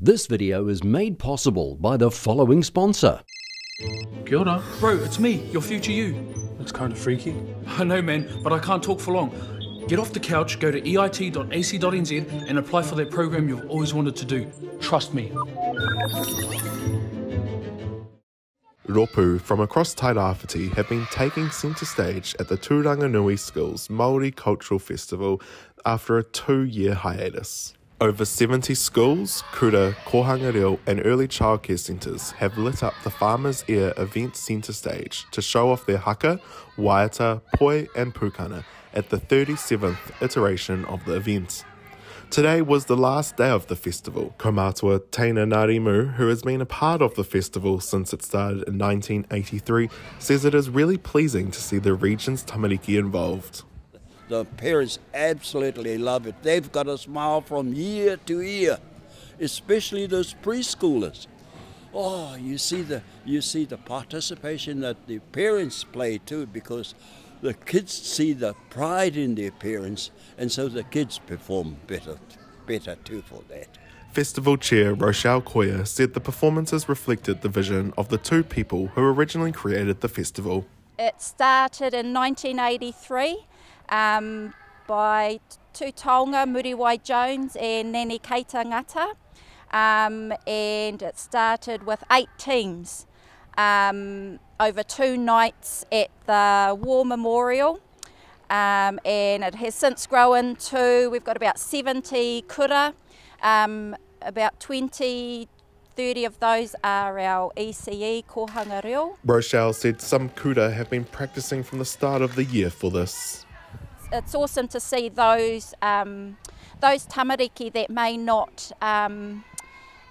This video is made possible by the following sponsor. Kia ora. Bro, it's me, your future you. That's kind of freaky. I know, man, but I can't talk for long. Get off the couch, go to eit.ac.nz and apply for that program you've always wanted to do. Trust me. Rōpū from across Tairāwhiti have been taking centre stage at the Tūranganui Schools Māori Cultural Festival after a 2-year hiatus. Over 70 schools, kura, kōhanga and early childcare centres have lit up the Farmers' Ear event centre stage to show off their haka, waiata, poi and pūkana at the 37th iteration of the event. Today was the last day of the festival. Kaumātua Teina Ngārimu, who has been a part of the festival since it started in 1983, says it is really pleasing to see the region's tamariki involved. The parents absolutely love it. They've got a smile from year to year, especially those preschoolers. Oh, you see the participation that the parents play too, because the kids see the pride in their parents, and so the kids perform better too for that. Festival Chair Rochelle Koya said the performances reflected the vision of the two people who originally created the festival. It started in 1983 by two taonga, Muriwai Jones and Nene Keita Ngata, and it started with 8 teams over 2 nights at the War Memorial, and it has since grown to, we've got about 70 kura, about 20-30 of those are our ECE kōhanga reo. Rochelle said some kura have been practicing from the start of the year for this. It's awesome to see those tamariki that may not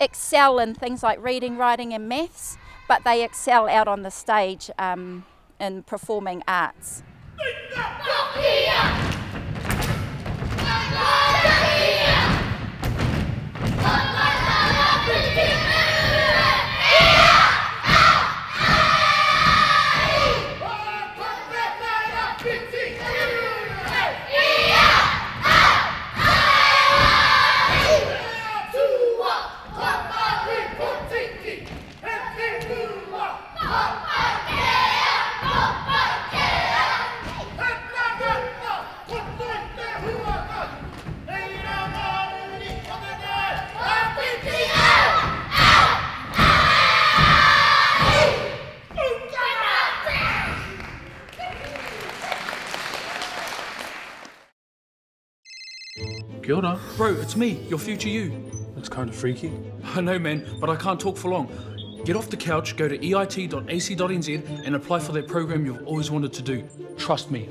excel in things like reading, writing and maths, but they excel out on the stage in performing arts. Kia ora. Bro, it's me, your future you. That's kind of freaky. I know, man, but I can't talk for long. Get off the couch, go to eit.ac.nz and apply for that program you've always wanted to do. Trust me.